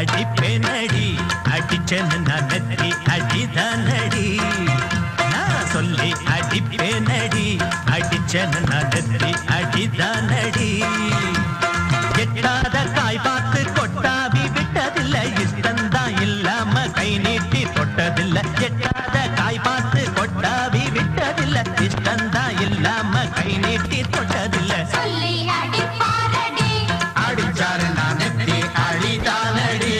அடிப்பேனடி அடிச்சேன்னு நான் நெத்தி அடிதானடி நான் சொல்லி அடிப்பேனடி அடிச்சேன்னு நான் நெத்தி அடிதானடி எட்டாத காய் பார்த்து கொட்டாவி விட்டதில்லை இஷ்டந்தான் இல்லாம கை நீட்டி தொட்டதில்லை எட்டாத காய் பார்த்து கொட்டாவி விட்டதில்லை இஷ்டந்தான் இல்லாம கை நீட்டி தொட்டதில்லை அடிச்சாரு நான் நெத்தி அழிதானடி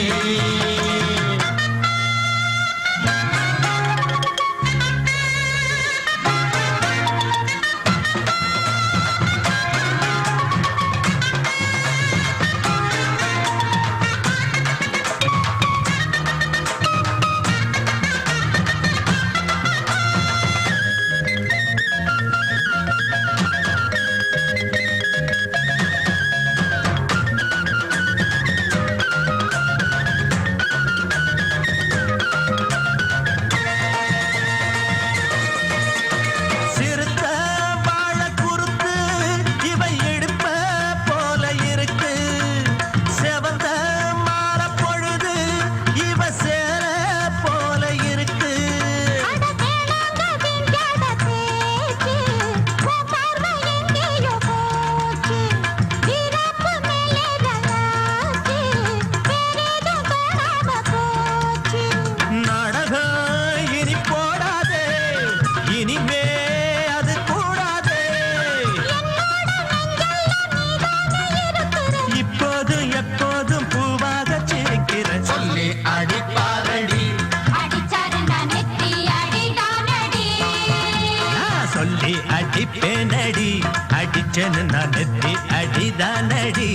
அடிப்பேனடி அடிச்சேன்னு நான் நெத்தி அடிதானடி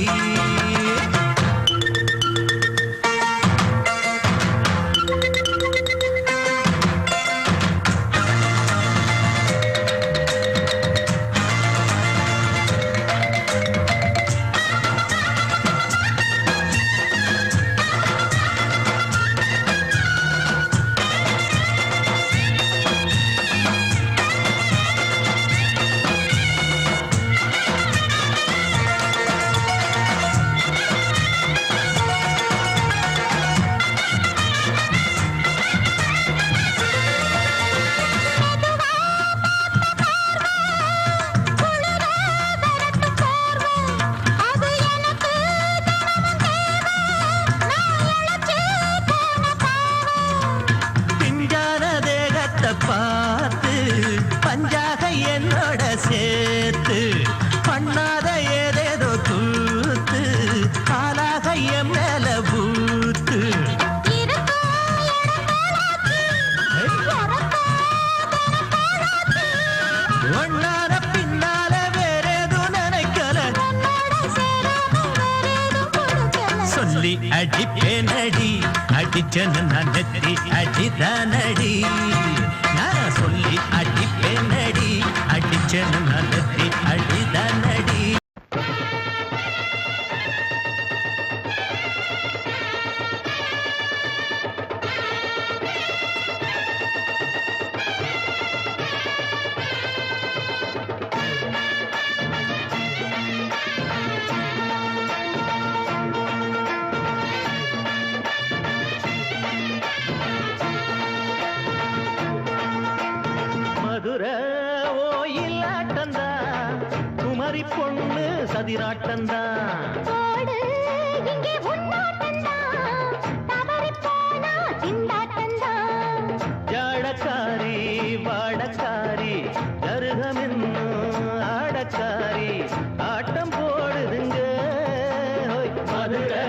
பார்த்து பஞ்சாக என்னோட சேர்த்து பண்ணாத ஏதேதோ கூத்து ஆளாக என் மேல பூத்து ஒன்னார பின்னால வேறேதோ நினைக்கல சொல்லி அடிப்பேனடி அடிச்சேன்னு நான் நெத்தி அடிதானடி நான் சொல்லி அடிப்பேனடி அடிச்சேன்னு நான் நெத்தி அடிதானடி ஓயிலாட்டந்தா குமரி பொண்ணு சதிராட்டந்தா ஜாடக்காரி வாடக்காரி கருகமென்னு ஆடக்காரி ஆட்டம் போடுதுங்க மதுரை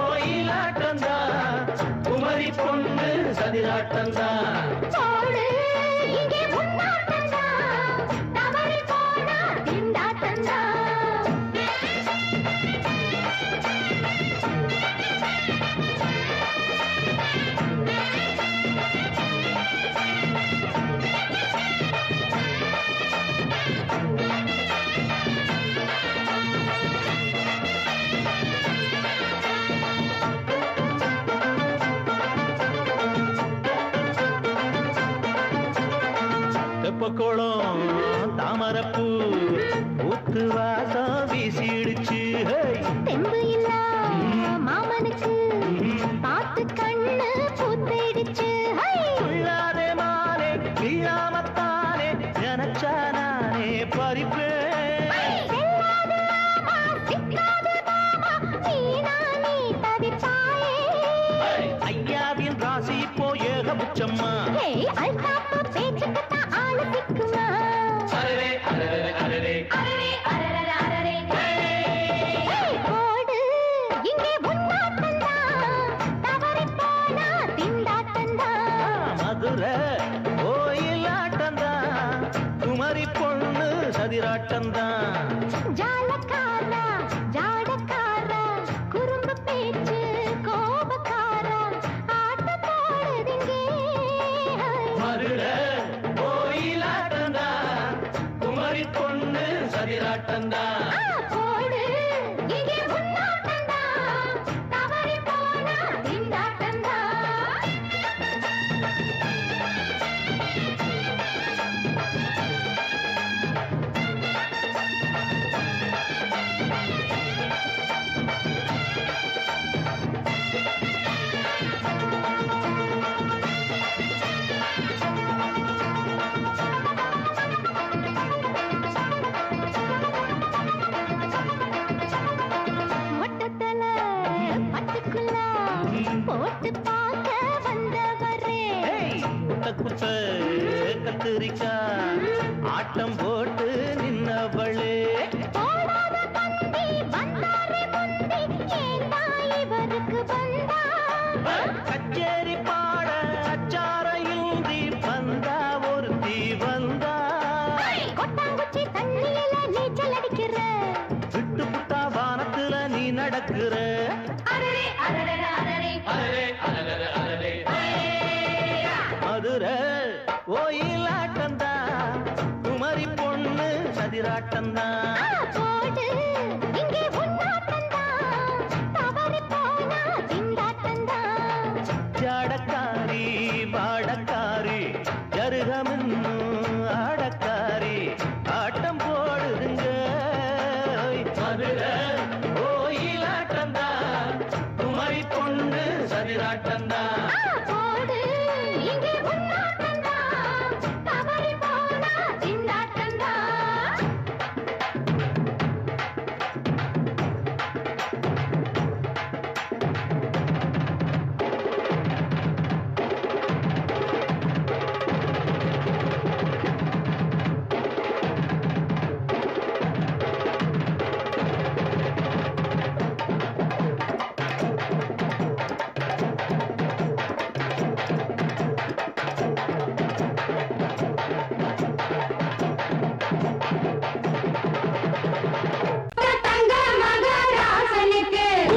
ஓயிலாட்டந்தா குமரி பொண்ணு சதிராட்டந்தா தெப்பக்குளம் தாமரப்பூ ஊத்து வாசம் வீசிடுச்சு தெம்பு இல்ல மாமனுக்கு குமரி பொண்ணு சதிராட்டந்தான். ஜாலக்காரா ஜாடக்காரா குறும்பு பேச்சு கோபக்காரா ஆட்டம் போடுதிங்கே. மருட கோயிலாட்டந்தான் குமரி பொண்ணு சதிராட்டந்தான். போடு இங்கே உன்னாட்டந்தான் தவறி போனா திண்டாட்டந்தான். மொட்டத்தல பட்டுக்குள்ள போட்டு பார்க்க வந்தவரே. குட்ட குட்ட கத்திரிக்கா ஆட்டம் போட்டு நின்னவளே. போடாத பந்தி வந்தாரே முந்தி ஏண்டா இவருக்கு வந்தா. கச்சேரி பாட அச்சார இந்தி வந்தா ஒருத்தி வந்தா. கொட்டாங்குச்சி தண்ணியில நீச்சல் அடிக்கிற. விட்டு புட்டா வானத்துல நீ நடக்கிற. அரரே அரரே அரரே அரரே அரரே மதுரை கோயிலாட்டந்தா குமரி பொண்ணு சதிராட்டந்தா. போடு இங்கே உன்னாட்டந்தான் தவறி போனா திண்டாட்டந்தான். ஜாடக்காரி பாடக்காரி ஜருகமின்னு ஆடக்காரி ஆட்டம் போடுதுங்க. மதுரை கோயிலாட்டந்தா குமரி பொண்ணு சதிராட்டந்தா. போடு இங்கே உன்னாட்டந்தான் தவறி போனா திண்டாட்டந்தான்.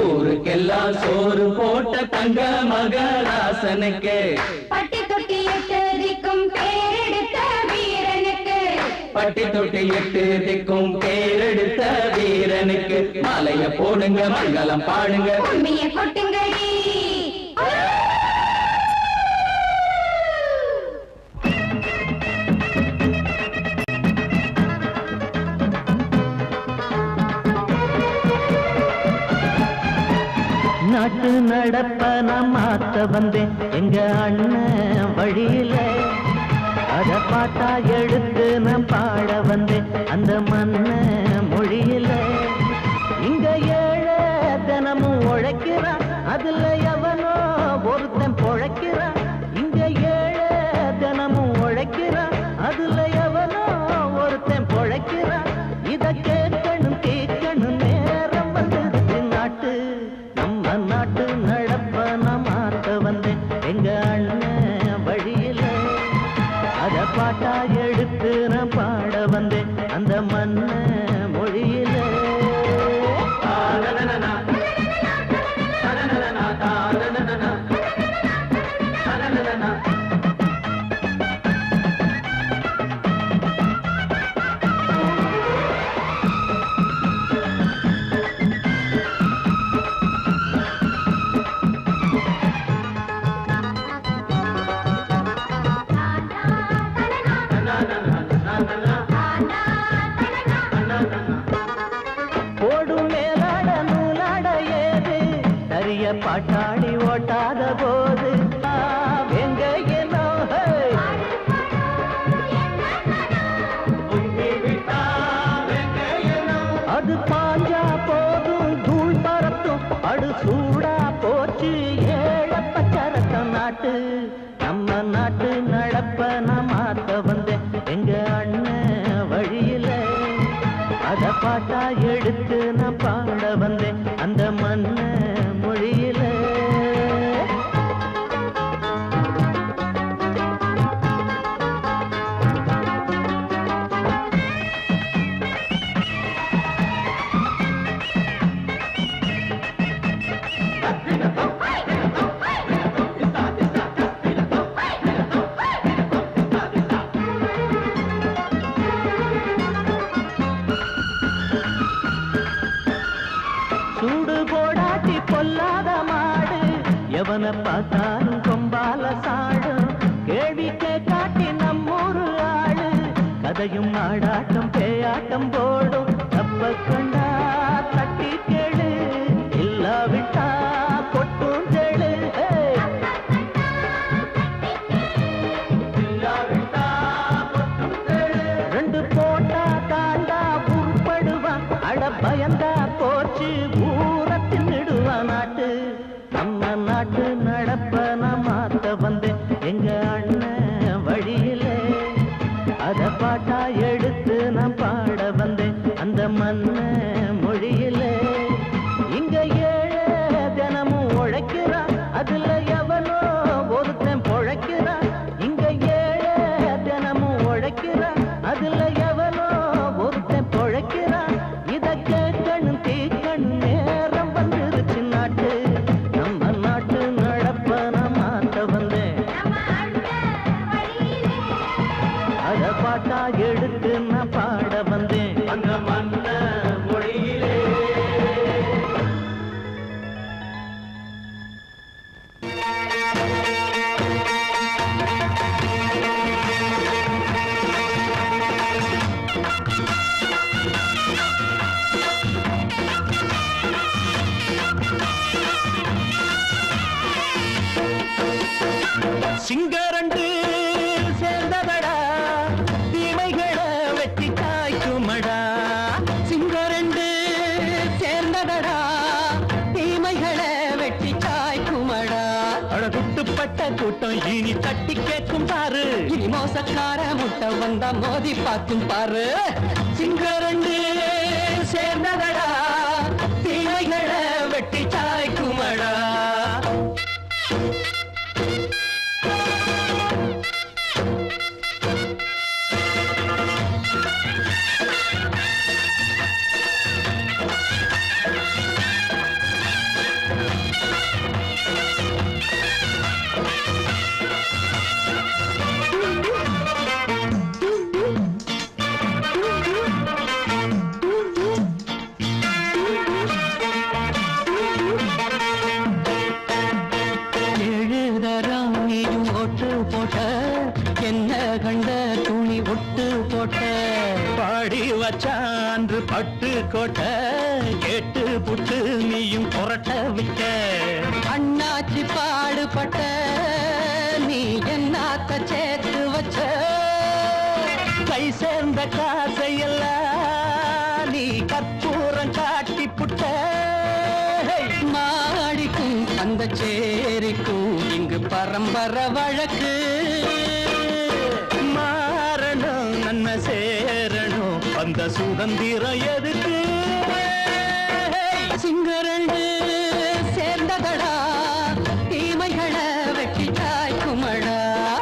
ஊருக்கெல்லாம் சோறு போட்ட தங்க மகராசனுக்கு. பட்டி தொட்டி எட்டு திக்கும் பேரெடுத்த வீரனுக்கு. பட்டி தொட்டி எட்டு திக்கும் பேரெடுத்த வீரனுக்கு. மாலைய போடுங்க மங்களம் பாடுங்க. உண்மையை கொட்டுங்கடி. நாட்டு நடப்ப நான் மாத்த வந்தேன் எங்க அண்ணன் வழியில. அத பாட்டா எடுத்து நான் பாட வந்தேன் அந்த மண்ண மொழியில. இங்க ஏழை தினமும் உழைக்கிறான் அதுல எவனோ ஒருத்தன் பொழைக்கிறான். இங்க ஏழை தினமும் உழைக்கிறான் அதுல எவனோ ஒருத்தன் பொழைக்கிறான். இத கேட்கணும் கேட்கணும் நேரம் வந்துருச்சு. நாட்டு நம்ம நாட்டு நடப்ப நான் மாத்த வந்தேன் எங்க அண்ணன் வழியில. அத பாட்டா எடுத்து நான் பாட வந்தேன் அந்த மண்ண மொழியில. போடும் மேலாட நூலாட ஏது சரிய பாட்டாடி ஓட்டாத போது எங்க அது பாஞ்சா போதும் தூள் பறத்தும் படு சூடா போச்சு ஏழ பச்சரத்தம். நாட்டு நம்ம நாட்டு நடப்ப நான் மாத்த வந்தேன் எங்க அண்ணன் வழியில. அத பாட்டா எடுத்து நான் பாட வந்தேன் அந்த மண்ண மொழியில. எவனை பார்த்தாலும் கொம்பால சாடும் கேள்விக்கே காட்டி நம்மூரு ஆளு கதையும் நாடாட்டம் பேயாட்டம் போடும் தப்ப கண்டா தட்டி கேளு இல்லாவிட்டா கொட்டும் கேளு ரெண்டு போட்டா தாண்டா உருப்படுவான் அட பயந்தா போச்சு ஊரை தின்னுடுவான் நாட்டு நம்ம நாட்டு நடப்ப நான் மாத்த வந்தேன் எங்க அண்ணன் வழியிலே அத பாட்டா எடுத்து நான் பாட வந்தேன் அந்த மண்ண மொழியிலே இங்க ஏழை தினமும் உழைக்கிறான் அதுல எவனோ ஒருத்தன் பொழைக்கிறான் இங்க ஏழை தினமும் உழைக்கிறான் அதுல எவனோ ஒருத்தன் பொழைக்கிறான் இத கேட்கணும் தீக்கணும் நேரம் வந்துருச்சு நாட்டு நம்ம நாட்டு நடப்ப நான் மாத்த வந்தேன் அத பாட்டா எடுத்து நான் பாட வந்தேன் அந்த மண்ண மொழியிலே சிங்கரண்டு சேர்ந்ததடா தீமைகளை வெட்டி காய்க்குமடா சிங்கரண்டு சேர்ந்ததடா தீமைகளை வெட்டி காய்க்குமடா அழகுட்டுப்பட்ட கூட்டம் இனி தட்டி கேட்கும் பாரு இனி மோசக்கார முட்டை வந்தா மோதி பார்க்கும் பாரு சிங்கரண்டு சேர்ந்ததடா தீமைகளை வெட்டி காய்க்குமடா பட்டு கோட்டை கேட்டு புட்டு நீயும் புரட்ட விட்ட அண்ணாச்சி பாடுபட்ட நீ என்னாத்த சேர்த்து வச்ச கை சேர்ந்த காசையெல்லாம் நீ கற்பூரம் காட்டி புட்ட மாடிக்கும் அந்த சேரிக்கும் இங்கு பரம்பரை வழக்கு மாறணும் நன்மை சேரணும் அந்த சுதந்திரம் எதுக்கு சிங்கரண்டு சேர்ந்ததடா தீமைகளை வெட்டி காய்க்குமடா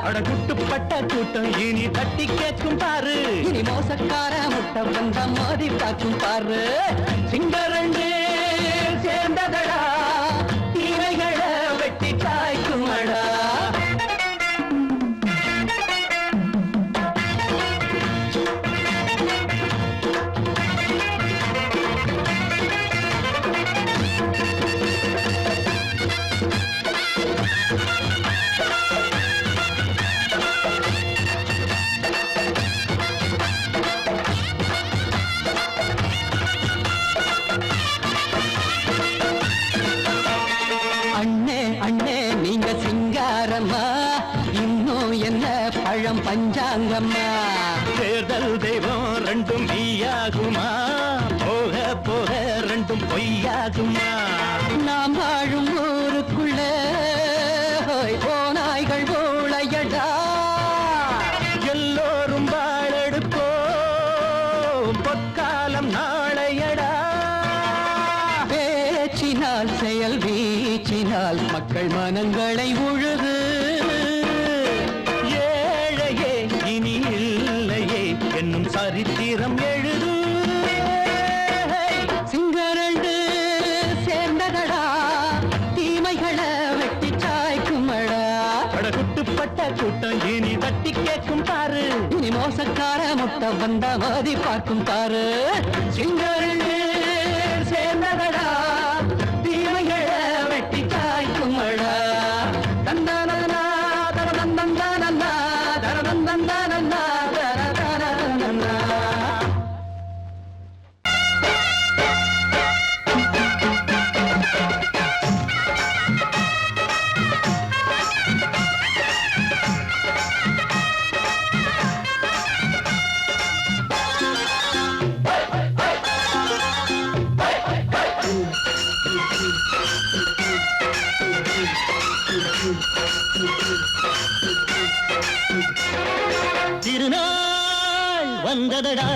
அடகுட்டுப்பட்ட கூட்டம் இனி தட்டி கேட்கும் பாரு இனி மோசக்கார முட்டை வந்தா மோதி பார்க்கும் பாரு சிங்கரண்டு சேர்ந்ததடா தீமைகளை வெட்டி காய்க்குமடா இன்னும் என்ன பழம் பஞ்சாங்கம்மா தேர்தல் தெய்வம் ரெண்டும் மெய்யாகுமா போக போக ரெண்டும் பொய்யாகுமா நாம் வாழும் ஊருக்குள்ள போனாய்கள் ஊழையடா எல்லோரும் வாழெடுப்போம் பொற்காலம் நாளையடா பேச்சினால் செயல் வீச்சினால் மக்கள் மனங்களை உழுது ஏழையே இனி இல்லையே என்னும் சரித்திரம் எழுது சிங்கரண்டு சேர்ந்ததடா தீமைகளை வெட்டி சாய்க்குமடா படகுட்டுப்பட்ட கூட்டம் இனி தட்டி கேட்கும் பாரு இனி மோசக்கார முட்டை வந்தா மோதி பார்க்கும் பாரு சிங்கரண்டு சேர்ந்ததடா தீமைகளை வெட்டி காய்க்குமடா வந்ததடா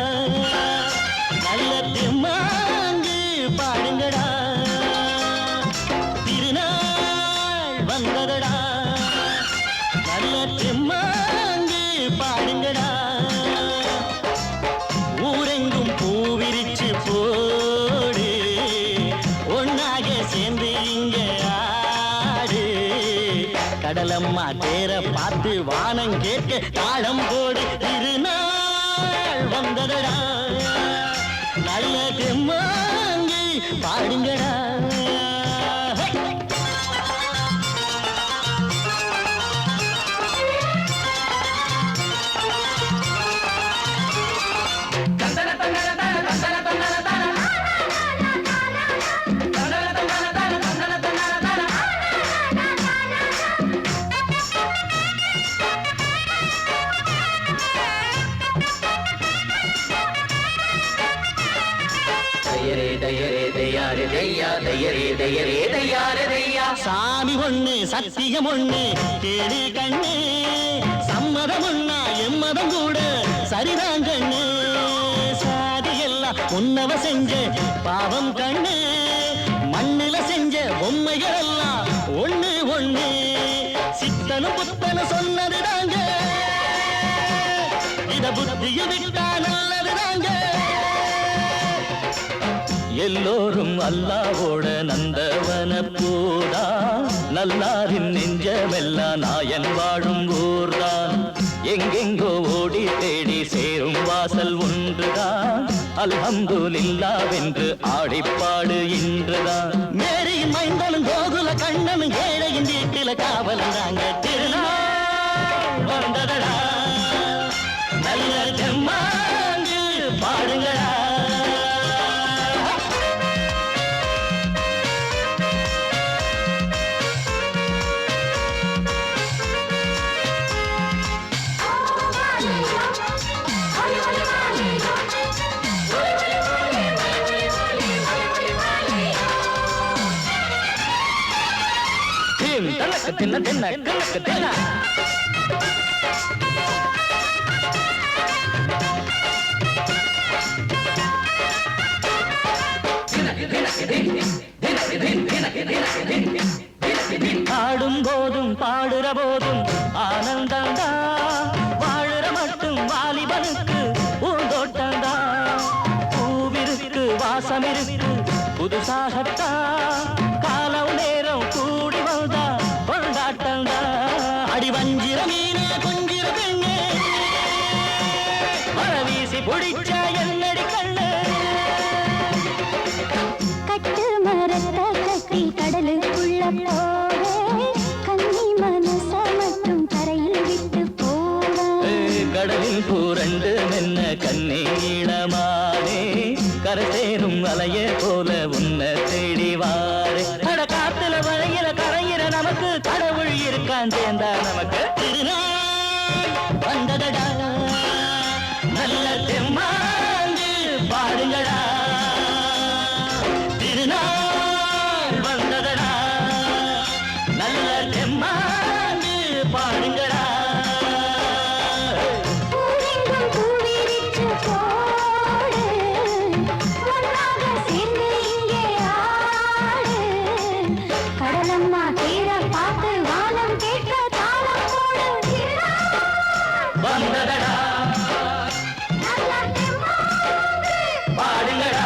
நல்ல தெம்மாங்கு பாடுங்கடா திருநாள் வந்ததடா நல்ல தெம்மாங்கு பாடுங்கடா ஊரெங்கும் பூவிரிச்சு போடு ஒன்னாக சேர்ந்து இங்க ஆடு கடலம்மா தேர பார்த்து வானம் கேட்க தாளம் போடு திருநாள் வந்ததடா நல்ல தெம்மாங்கு பாடுங்கடா சாமி ஒண்ணு சத்தியம் ஒண்ணு கேடு கண்ணு சம்மதம் ஒண்ணா எம்மதம் கூட சரிதான் கண்ணு சாதி எல்லாம் உன்னவ செஞ்ச பாவம் கண்ணு மண்ணில செஞ்ச பொம்மைகள் எல்லாம் ஒண்ணு ஒண்ணு சித்தனும் புத்தனும் சொன்னதுதாங்க இத புத்தியில் விட்டா நல்லதுதாங்க எல்லோரும் அல்லாவோட நந்தவன பூதா நல்லாரின் நெஞ்சமெல்லாம் நாயன் வாழும் ஊர்தான் எங்கெங்கோ ஓடி தேடி சேரும் வாசல் ஒன்றுதான் அல்ஹம்துலில்லாஹ்வென்று ஆடிப்பாடு இன்றுதான் மேரியின் மைந்தனும் கோகுல கண்ணனும் ஏழையின் வீட்டில காவலாங்க திருநாள் வந்ததடா நல்ல தெம்மாங்கு பாடுங்களா தின்ன தின்ன கணக்கு தின்ன ஆடும் போதும் பாடுற போதும் ஆனந்தந்தா வாழுற மட்டும் வாலிபனுக்கு பூந்தோட்டந்தா பூவிருக்கு வாசம் இருக்கு புதுசாகத்தா காலம் நேரம் கூடி வந்தா கொண்டாட்டந்தா அடி வஞ்சிர மீனே கொஞ்சிர பெண்ணே மர வீசி பிடிச்ச என்னடி கண்ணு கட்டு மரத்தை கட்டி கடலுக்குள்ள போவே கன்னி மனச மட்டும் தரையில் விட்டு போவே கடலில் பூரண்டு மென்ன கண்ணீடமானே கரை சேரும் அலைய போல உன்னை தேடி வாரே அட காத்துல வளையில கரையிற நமக்கு கடவுள் இருக்கான் சேர்ந்தா நமக்கு திருநாள் வந்ததடா நல்ல தெம்மாங்கு பாடுங்கடா திருநாள் வந்ததடா நல்ல தெம்மாங்கு பாடுங்கடா பூவெங்கும் பூவிரிச்சு போடு ஒன்றாக சேர்ந்து இங்கே ஆடு கடலம்மா தீர பார்த்து வானம் கேட்க தாளம் போடு வந்ததடா நல்ல தெம்மாங்கு பாடுங்கடா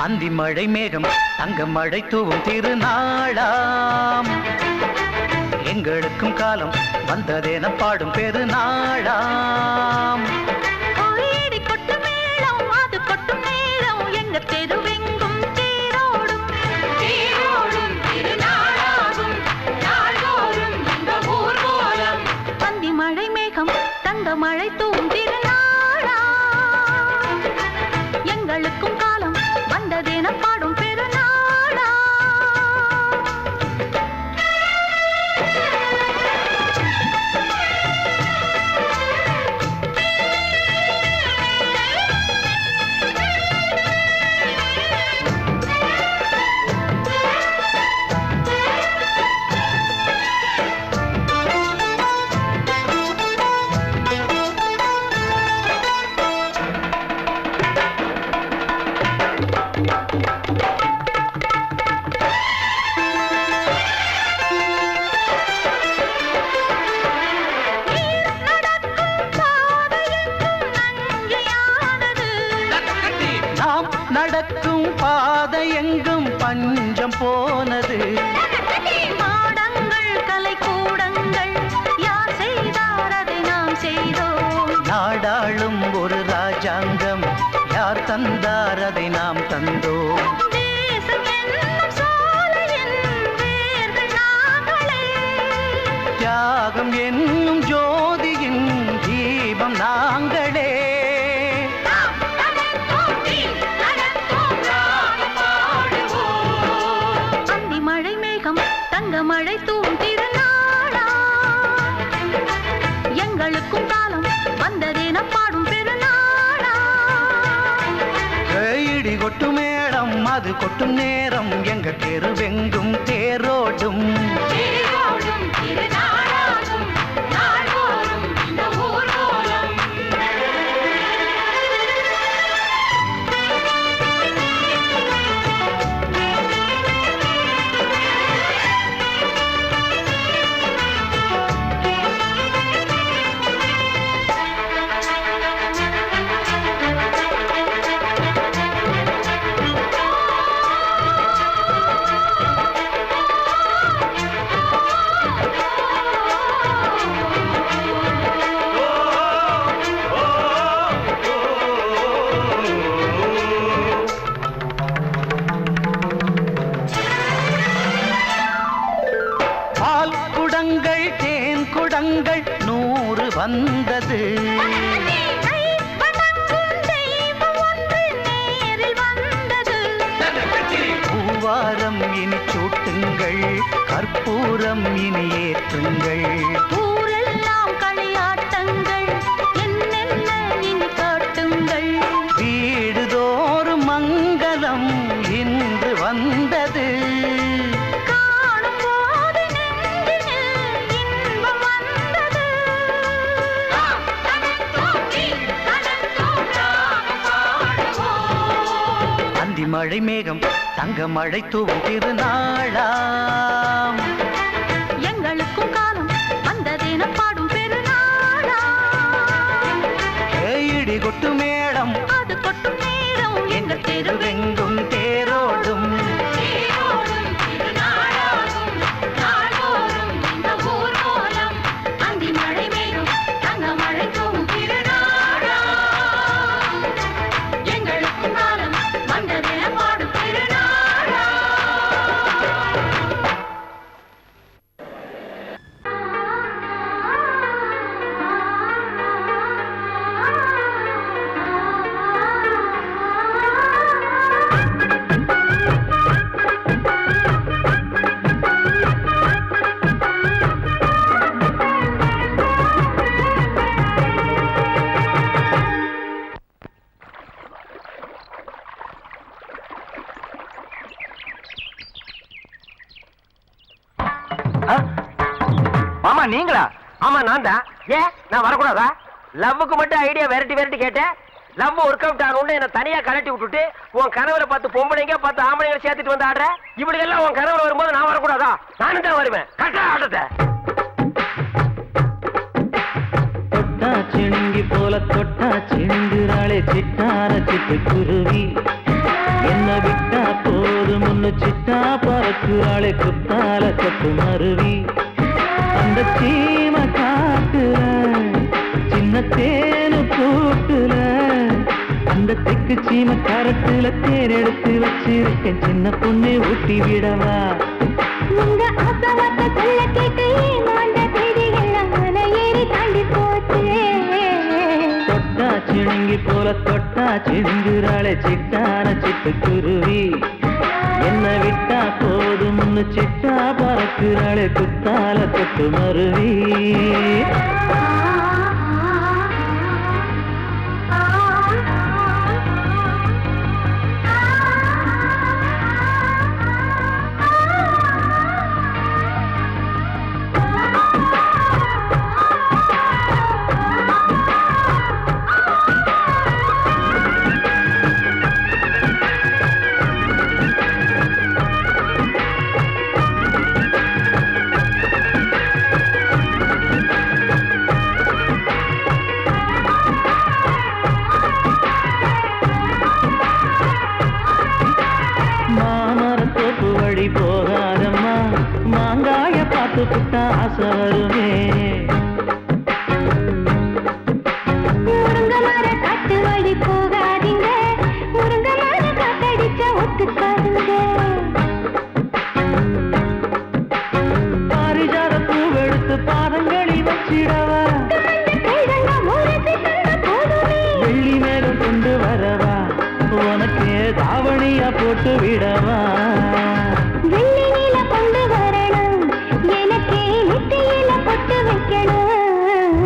அந்தி மழை மேகம் தங்க மழை தூவும் திருநாளாம் எங்களுக்கும் காலம் வந்ததென பாடும் பெருநாளாம் கோயிடி கொட்டு மேளம் அது கொட்டும் நேரம் எங்க தெருவெங்கும் தேரோடும் திருநாளாகும் நாள்தோறும் இந்த ஊர் மழை தூவும் திருநாளா எங்களுக்கும் காலம் வந்ததென பாடும் பெருநாளா நடக்கும் பாதை எங்கும் பஞ்சம் போனது மாடங்கள் கலை கூடங்கள் யார் செய்தார் அதை நாம் செய்தோம் நாடாளும் ஒரு ராஜாங்கம் யார் தந்தார் அதை நாம் தந்தோம் தேசம் என்னும் சோலையின் வேர்கள் நாங்களே தியாகம் என்னும் ஜோதியின் தீபம் நாங்களே மழை தூவும் திருநாளா எங்களுக்கும் காலம் வந்ததென பாடும் பெருநாளா இடி கொட்டும் மேடம் அது கொட்டும் நேரம் எங்க தெருவெங்கும் தேரோடும் திருநாளாகும் நாடோறும் இந்த ஊர்வலம் குடங்கள் 100 வந்தது பூவாரம் இனி சூட்டுங்கள் கற்பூரம் இனி ஏற்றுங்கள் ஊரெல்லாம் களியாட்டங்கள் என்னென்ன இனி காட்டுங்கள் வீடுதோறும் மங்களம் இன்று வந்தது மழை மேகம் தங்க மழை தூவும் திருநாளாம் எங்களுக்கும் காலம் வந்ததென பாடும் பெருநாளா இடி கொட்டு மேடம் அது கொட்டும் நேரம் எங்கள் தெருவெங்கும் தேரோடும் திருநாளாகும் நாடோறும் இந்த ஊர்வலம் அந்தி மழை மேகம் தங்க மழை தூவும் திருநாளா எங்களுக்கும் காலம் வந்ததென பாடும் பெருநாளா மாமா நீங்களா? ஆமா நான் தான். ஏன் நான் வரக்கூடாதா? லவ்வுக்கு மட்டும் ஐடியா விரட்டி கேட்டேன். லவ் ஒர்க் அவுட் ஆகணும்னு என்ன தனியா கலட்டி விட்டுட்டு உன் கனவுல 10 பொம்பளைங்க 10 ஆம்பளைங்க சேர்த்துட்டு வந்து ஆடுற. இப்படி எல்லாம் உன் கனவுல வரும்போது நான் வரக்கூடாதா? நானும் தான் வருவேன். கட்டா ஆட்டத்தை தொட்டா சிணுங்கி போல தொட்டா சிணுங்குறாளே சிட்டார சிட்டு குருவி என்ன விட்டா போதும் முன்னு சிட்டா பறக்குறாளே குத்தால கொத்து மருவி அந்த சீம காட்டுல சின்ன தேனு கூட்டுல அந்த தெக்கு சீம கரட்டுல தேர் எடுத்து வச்சிருக்கேன் சின்ன பொண்ணு ஊட்டி விடவா உங்க ஆசவாத்த சொல்ல கேட்டு மாண்ட தேதி எல்லாம் மலை ஏறி தாண்டி போச்சு சிணுங்கி போல தொட்டா சிணுங்குறாளே சிட்டான சிட்டுக்குருவி என்ன விட்டா போதும்னு சிட்டா பறக்குறாளே குத்தால கொத்து மருவி போகாதம்மா மாங்காய பார்த்து புட்டா ஆசை வருமே முருங்க மர காட்டு வழி போகாதீங்க முருங்க மர காத்தடிச்ச ஒத்துக்காதுங்க பாரிஜாத பூவெடுத்து பாதங்களில் வச்சிடவா வெள்ளி மேகம் கொண்டு வரவா உனக்கு தாவணியா போட்டு விடவா வெள்ளி நீல கொண்டு வரணும் எனக்கே நெத்தியில பொட்டு வைக்கணும்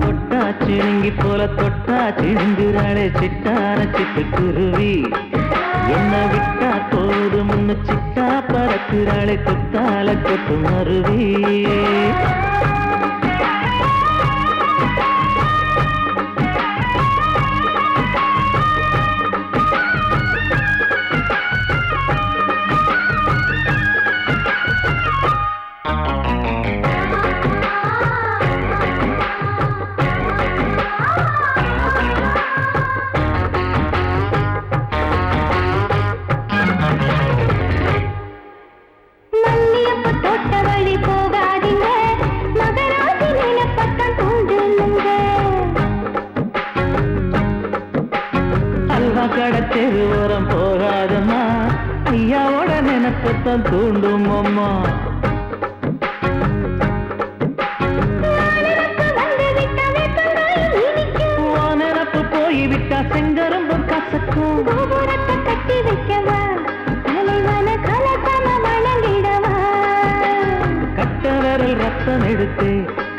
தொட்டா சிணுங்கி போல தொட்டா சிணுங்குறாளே சிட்டான சிட்டுக்குருவி என்ன விட்டா போதும்னு சிட்டா பறக்குறாளே குத்தால கொத்து மருவி கடத்தெரு ஓரம் போகாதம்மா ஐயாவோட நினைப்பத்தான் தூண்டும் அம்மா நினப்பு போய்விட்டா செங்கரும்பும் கசக்கும் கட்டி வைக்கவா தலைவன கலசம வணங்கிடவா கட்ட விரல் ரத்தம் எடுத்து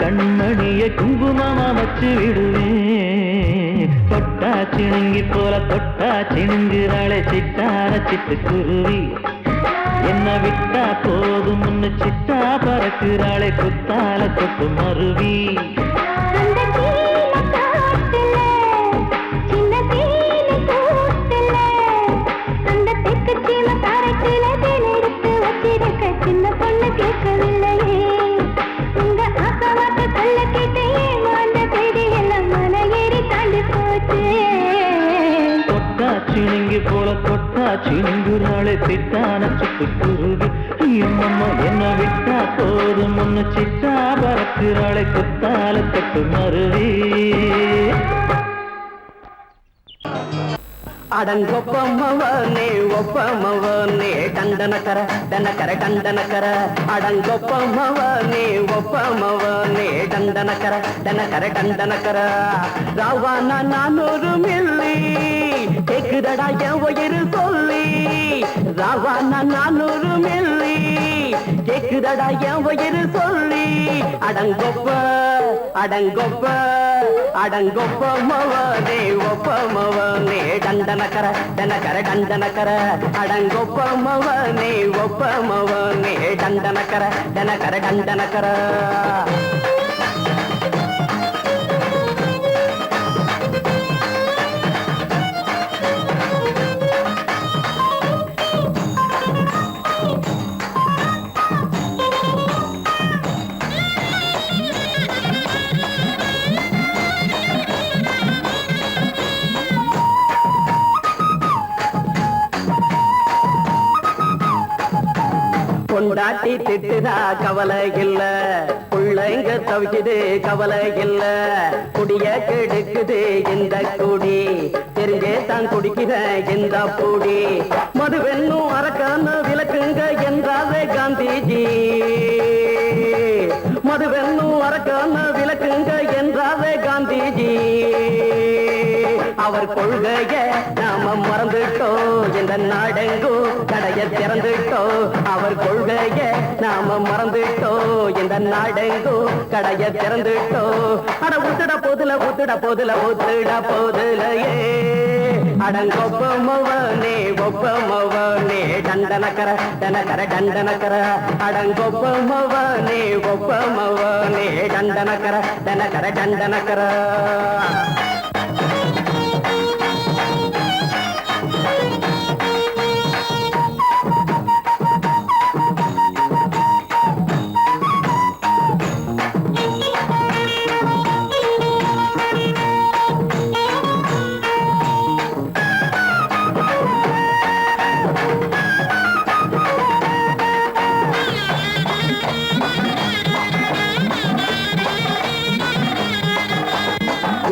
கண்மணிய குங்குமமா வச்சு விடுவேன் தொட்டா சிணுங்கி போல தொட்டா சிணுங்குறாளே சிட்டான சிட்டுக்குருவி என்ன விட்டா போதும்னு சிட்டா பறக்குறாளே குத்தால கொத்து மருவி சின்ன பொண்ணு கேட்கவில்லையே உங்க ஆசவாட்ட சொல்ல கேட்டையே அந்த செய்தி எல்லாம் மன ஏறி தாண்டி போச்சு தொட்டா சிணுங்கி போல தொட்டா சிணுங்குறாளே சிட்டான சிட்டுக்குருவி அம்மம்மா என்ன விட்டா போதும் ஒன்னு சிட்டா பறக்குறாளே குத்தால கொத்து மருவி அடங்கொப்பமவனே ஒப்பமவனே டண்டனக்கர டனக்கர டண்டனக்கர அடங்கொப்பமவனே ஒப்பமவனே டண்டனக்கர டனக்கர டண்டனக்கர ராவானா 400 மில்லி கேக்குதடா என் உயிர் சொல்லி ராவானா 400 மில்லி கேக்குதடா என் உயிர் சொல்லி அடங்கொப்ப அடங்கொப்ப அடங்கொப்பமவனே ஒப்பமவனே டண்டனக்கர டனக்கர டண்டனக்கர அடங்கொப்பமவனே ஒப்பமவனே டண்டனக்கர டனக்கர டண்டனக்கர கொண்டாட்டி திட்டுதா கவலை இல்ல பிள்ளைங்க தவிக்குது கவலை இல்ல குடிய கெடுக்குது இந்த குடி தெரிஞ்சே தான் குடிக்கிற இந்த பூடி மதுவென்னும் அரக்கான விளக்குங்க என்றாவே காந்திஜி மதுவென்னும் அரக்கான விளக்குங்க என்றாவே காந்திஜி அவர் கொள்கைய நாம மறந்துட்டோம் இந்த நாடெங்கும் கடைய திறந்துட்டோம் அவர் கொள்கைய நாம மறந்துட்டோம் இந்த நாடெங்கும் கடைய திறந்துட்டோம் அட ஊத்துட போதுல ஊத்துட போதுல ஊத்துட போதுலையே அடங்கொப்பமவனே ஒப்பமவனே டண்டனக்கர டனக்கர டண்டனக்கர அடங்கொப்பமவனே ஒப்பமவனே டண்டனக்கர டனக்கர டண்டனக்கர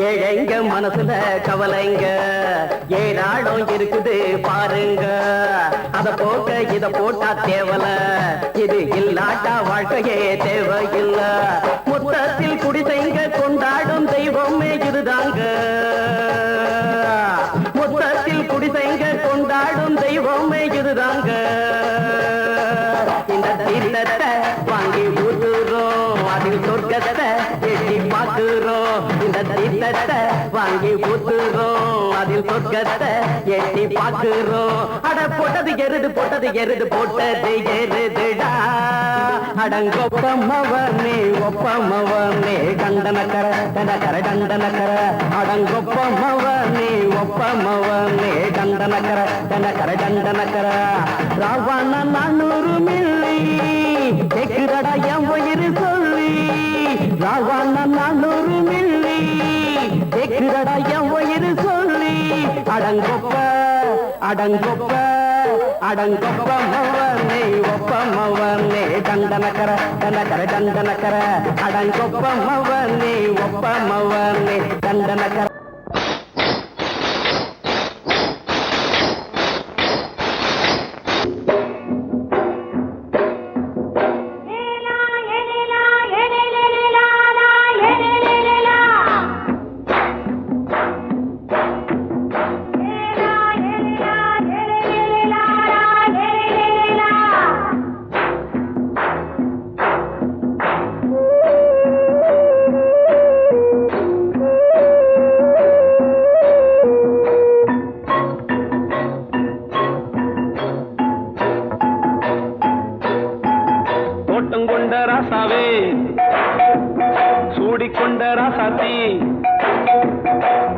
ஏழைங்க மனசுல கவலைங்க ஏராளம் இருக்குது பாருங்க அத போக்க இத போட்டா தேவல இது இல்லாட்டா வாழ்க்கையே தேவையில்ல மொத்தத்தில் குடிசைங்க கொண்டாடும் தெய்வமே இதுதாங்க மொத்தத்தில் குடிசைங்க கொண்டாடும் தெய்வமே இதுதாங்க இந்த தீர்த்தத்தை வாங்கி ஊத்துறோம் அதில் சொர்க்கத்தை எட்டி பார்க்கிறோம் இந்த தீர்த்தத்தை வாங்கி ஊத்துறோம் அதில் சொர்க்கத்தை எட்டி பார்க்கிறோம் அட போட்டது எருது போட்டது எருதுடா அடங்கொப்பமவனே ஒப்பமவனே டண்டனக்கர டனக்கர டண்டனக்கர அடங்கொப்பமவனே ஒப்பமவனே டண்டனக்கர டனக்கர டண்டனக்கர ராவண 400 மில்லி கேக்குறடா என் உயிர் சொல்லி ராவண 400 மில்லி கேக்குறடா என் உயிர் சொல்லி அடங்கொப்ப அடங்கொப்ப அடங்கொப்பமவனே ஒப்பமவனே டண்டனக்கர டனக்கர டண்டனக்கர அடங்கொப்பமவனே ஒப்பமவனே டண்டனக்கர சூடிக்கொண்ட ராசாத்தி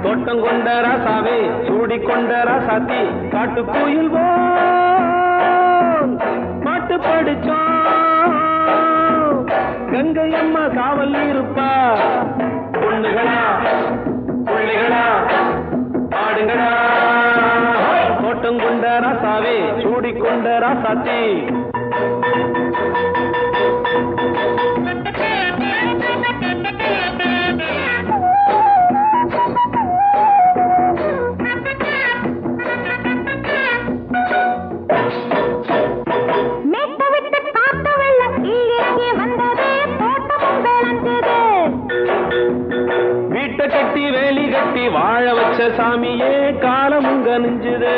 தோட்டம் கொண்ட ராசாவே சூடிக்கொண்ட ராசாத்தி காட்டு கோயில் பாட்டு படிச்சோம் கங்கை அம்மா காவல் இருப்பா பொண்ணுகளா பிள்ளைகளா ஆடுங்களா தோட்டம் கொண்ட ராசாவே சூடிக்கொண்ட ராசாத்தி கட்டி வேலி கட்டி வாழ வச்ச சாமியே காலமுங்க நெஞ்சுது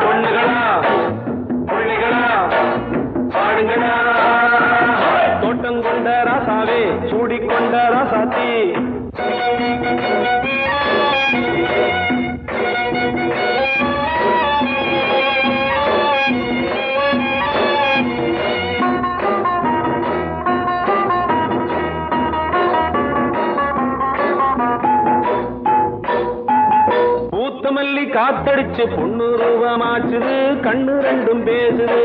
பொண்ணுகளா பிள்ளைகளா பாடுங்களா தோட்டம் கொண்ட ராசாவே சூடிக்கொண்ட ராசாத்தி மல்லி காத்தடிச்சு பொண்ணு ரூபமாச்சுது கண்ணு ரெண்டும் பேசுது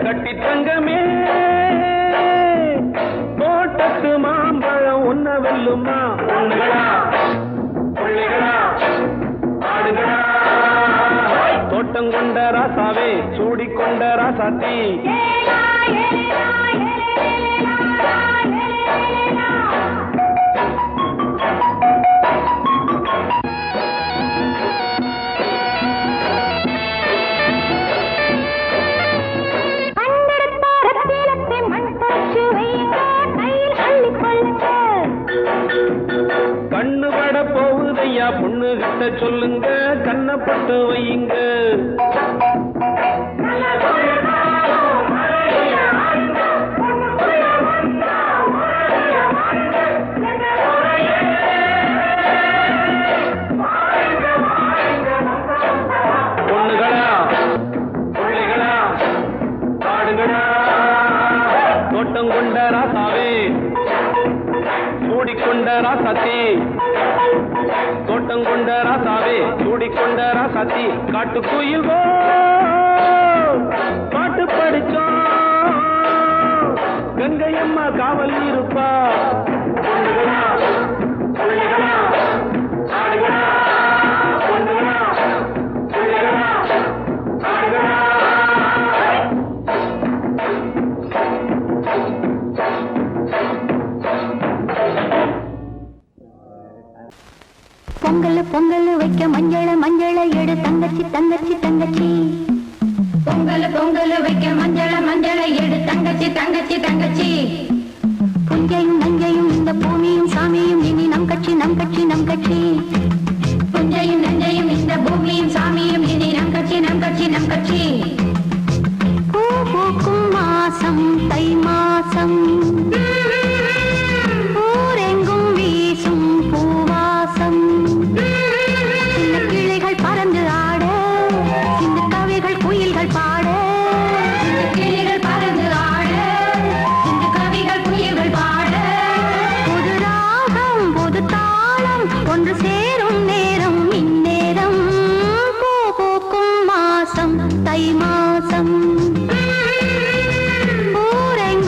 கட்டி தங்கமே தோட்டத்து மாம்பழம் உன்ன வெல்லுமா பொண்ணுகளா பிள்ளைகளா ஆடுகளா தோட்டம் சூடிக்கொண்ட ராசாத்தி கண்ணு பட போகுதையா பொண்ணு கிட்ட சொல்லுங்க கண்ணப்பட்டு வையுங்க பொண்ணுகளா பிள்ளைகளா காடுகளா தோட்டம் கொண்ட ராசாவே சூடிக்கொண்ட ராசாத்தி தோட்டம் கொண்ட ராசாவே சூடிக்கொண்ட ராசாத்தி காட்டு குயில் பாட்டு படிச்சோம் கங்கையம்மா காவல் இருப்பா பொண்ணுகளா பிள்ளைகளா ஆடுகளா பொண்ணுகளா பிள்ளைகளா ஆடுகளா பொங்கல் பொங்கல் வைக்க மஞ்சள மஞ்சள எடு தங்கச்சி தங்கச்சி தங்கச்சி பொங்கல் பொங்கல் வைக்க மஞ்சள மஞ்சள எடு தங்கச்சி தங்கச்சி தங்கச்சி புஞ்சையும் நஞ்சையும் இந்த பூமியும் சாமியும் இனி நம் கட்சி நம் கட்சி நம் கட்சி புஞ்சையும் நஞ்சையும் இந்த பூமியும் சாமியும் இனி நம் கட்சி நம் கட்சி நம் கட்சி பூ பூக்கும் மாசம் தை மாசம் ஊரெங்கும் வீசும் பூவாசம் சின்ன கிளிகள் பறந்து ஆட சின்ன கவிகள் குயில்கள் பாட சின்ன கிளிகள் பறந்து ஆட சின்ன கவிகள் குயில்கள் பாட புது ராகம் புது தாளம் ஒன்று சேரும் நேரம் இந்நேரம் பூ பூக்கும் மாசம் தை மாசம் ஊரெங்கும்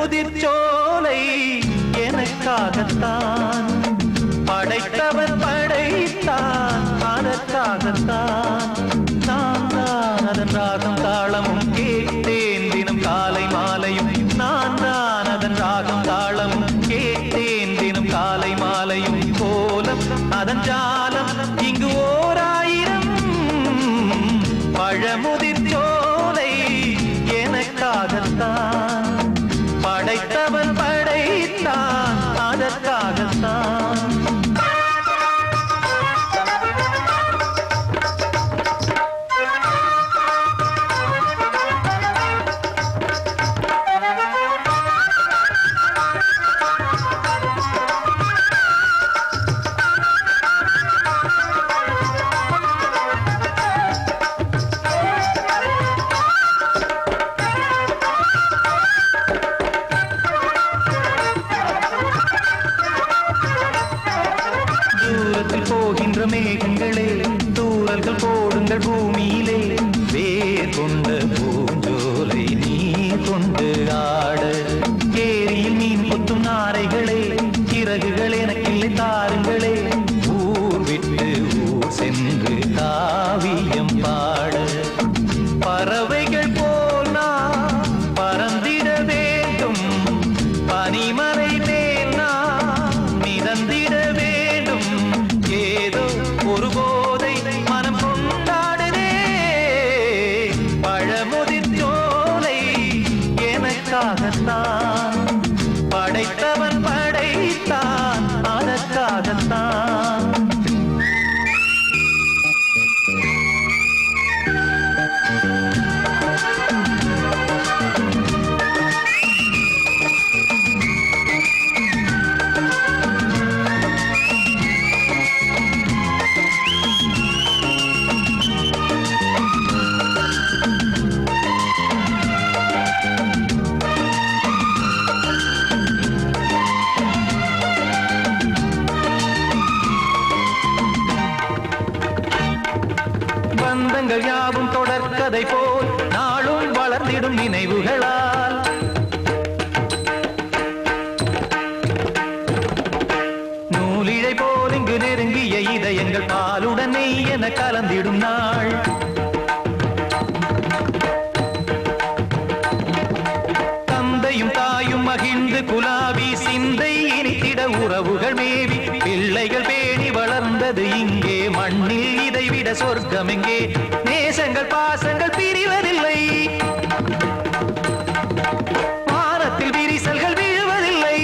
பழமுதிர்ச்சோலை எனக்காகத்தான் படைத்தவன் படைத்தான் அதற்காகத்தான் நான் தான் அதன் ராகம் தாளமும் கேட்டேன் தினம் காலை மாலையும் நான் தான் அதன் ராகம் தாளமும் கேட்டேன் தினம் காலை மாலையும் கோலம் அதன் ஜாலம் இங்கு ஓராயிரம் பழமுதிர்ச்சோலை எனக்காகத்தான் படைத்தவன் படைத்தான் அதற்காகத்தான் போகின்ற மேகங்களே தூரல்கள் போடுங்கள் பூமியிலே வேர் கொண்ட பூஞ்சோலை நீ கொண்டு ஆட ஏரியில் மீன் கொத்தும் நாரைகளே சிறகுகள் எனக்கில்லை தாருங்களே ஊர் விட்டு ஊர் சென்று காவியம் பாட பறவைகள் போல் நான் பறந்திட வேண்டும் பனிமலை மேல் நான் மிதந்திட வேண்டும் ஏதோ ஒரு போதை மனம் கொண்டாடுதே பழமுதிர்ச்சோலை எனக்காகத்தான் படைத்தவன் படைத்தான் அதற்காகத்தான் பந்தங்கள் யாவும் தொடர்கதை போல் நாளும் வளர்ந்திடும் நினைவுகளால் நூலிழை போல் இங்கு நெருங்கிய இதயங்கள் பாலுடன் நெய் என கலந்திடும் நாள் தந்தையும் தாயும் மகிழ்ந்து குலாவி சிந்தை இனித்திட உறவுகள் மேவி பிள்ளைகள் பேணி வளர்ந்தது இங்கே மண்ணில் இதைவிட சொர்க்கம் எங்கே நேசங்கள் பாசங்கள் பிரிவதில்லை வானத்தில் விரிசல்கள் விழுவதில்லை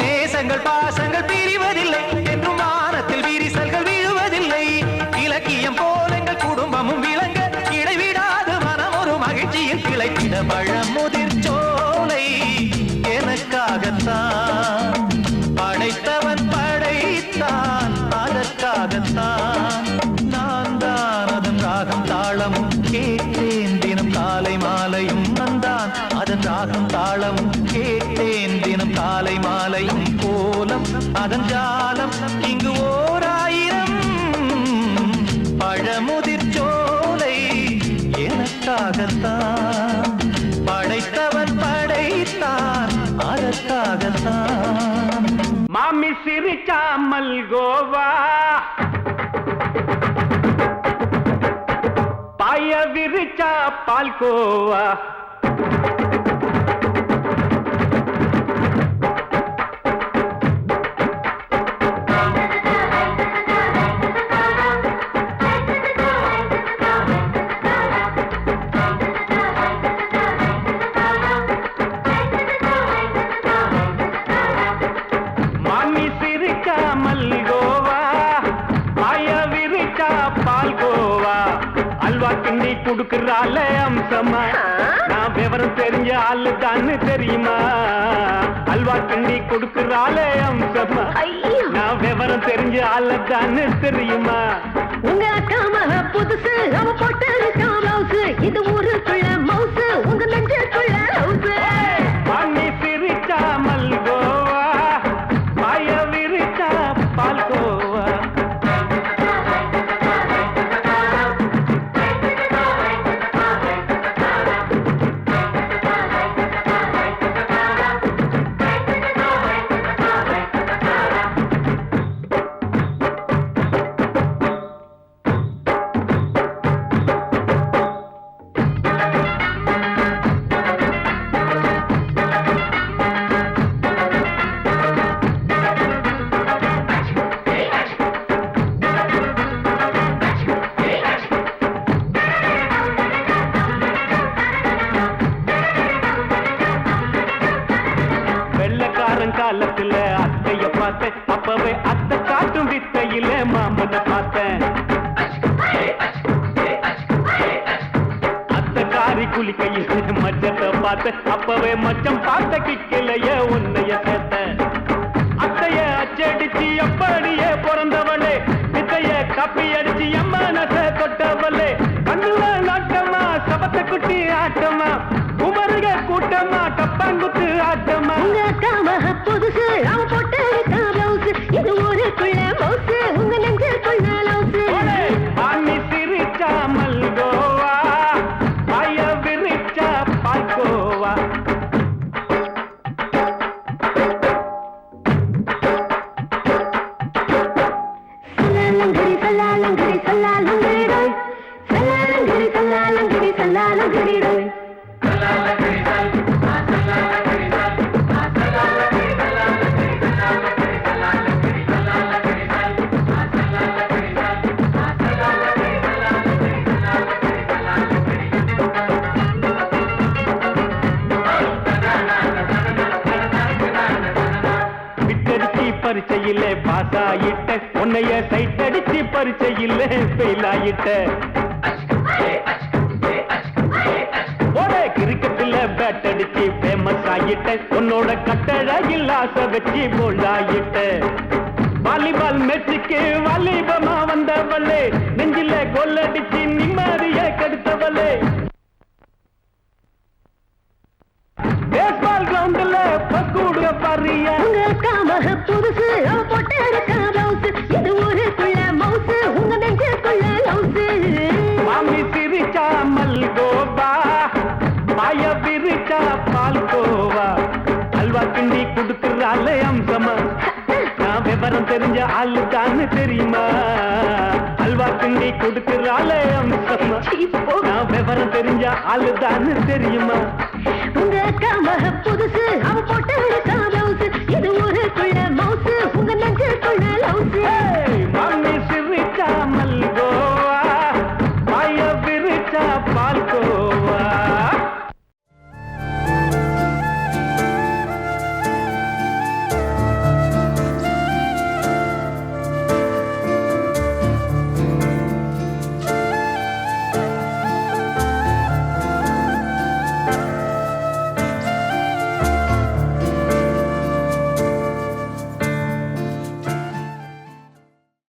நேசங்கள் பாசங்கள் பிரிவதில்லை என்றும் வானத்தில் விரிசல்கள் விழுவதில்லை இலக்கியம் போல எங்கள் குடும்பமும் விளங்க இடைவிடாது மனம் ஒரு மகிழ்ச்சியில் கிளைத்திட பழமுதிர்ச்சோலை எனக்காகத்தான் படைத்தவன் படைத்தான் அதற்காகத்தான் நான் தான் அதன் ராகம் தாளமும் கேட்டேன் தினம் காலை மாலையும் நான் அதன் ராகம் தாளமும் கேட்டேன் தினம் காலை மாலையும் கோலம் அதன் ஜாலம் இங்கு ஓராயிரம் பழமுதிர்ச்சோலை எனக்காகத்தான் படைத்தவன் படைத்தான் அதற்காகத்தான் மாமி சிரிச்சா மல்கோவா பாய விரிச்சா பால்கோவா குடுக்கறால அம்சமா நான் விவரம் தெரிஞ்ச ஆளு தான்னு தெரியுமா அல்வா கிண்டி குடுக்கறால அம்சமா நான் விவரம் தெரிஞ்ச ஆளு தான்னு தெரியுமா உங்க அக்கா மக புதுசு அவ போட்டு காமௌசு இது ஊருக்குள்ள மவுசு உங்க நெஞ்சுக்குள்ள ஹவுசு பண்ணி சிரிச்சா மல்கோவா பாய விரிச்சா பால்கோவா குளிக்கையில் மச்சத்தை பார்த்த அப்பவே மச்சம் பார்த்த கிக்கலைய உன்னைய சேர்த்த அத்தைய அச்சடிச்சு அப்படியே பிறந்தவளே வித்தைய காப்பி அடிச்சு எம்மனச தொட்டவளே கண்ணுல நாட்டமா சபத்தை குட்டி ஆட்டமா குமருக கூட்டமா கப்பாங்குத்து ஆட்டமா உங்க காம புதுசு அவ போட்டு பிளவுஸ் இது ஊருக்குள்ள மவுசு உங்க நெஞ்சுக்குள்ள லவுசு ஆணி சிரிச்சா மல்கோவா பாய விரிச்சா பால்கோவா சல்லாலங்கடி சல்லாலங்கடி ரோய் சல்லாலங்கடி சல்லாலங்கடி சல்லாலங்கடி ரோய் பரிச்சையில பாசாயிட்ட உன்னைய சைட் அடிச்சு பரிச்சையில ஃபெயில் ஆயிட்ட கிரிக்கெட்ல பேட் அடிச்சு ஃபேமஸ் ஆயிட்ட உன்னோட கட்டழகில் ஆசை வச்சு போல்ட் ஆயிட்ட வாலிபால் மேட்சுக்கு வாலிபமா வந்தவளே நெஞ்சில கோல் அடிச்சு நிம்மதிய கெடுத்தவளே பேஸ்பால் கிரவுண்ட்ல பக்கூடுக பாரியா உங்க காம புதுசு அவ போட்டு பிளவுஸ் இது ஊருக்குள்ள மவுசு உங்க நெஞ்சுக்குள்ள லவுசு மாமி சிரிச்சா மல்கோவா பாய விரிச்சா பால்கோவா அல்வா கிண்டி குடுக்கறாளே அம்சமா நான் விவரம் தெரிஞ்ச ஆளு தான்னு தெரியுமா அல்வா கிண்டி குடுக்கறாளே அம்சமா நான் விவரம் தெரிஞ்ச ஆளு தான்னு தெரியுமா உங்க காம புதுசு அவ போட்டு பிளவுஸ் இது ஊருக்குள்ள மவுசு உங்க நெஞ்சுக்குள்ள லவுசு மாமி சிரிச்சா மல்கோவா பாய விரிச்சா பால்கோவா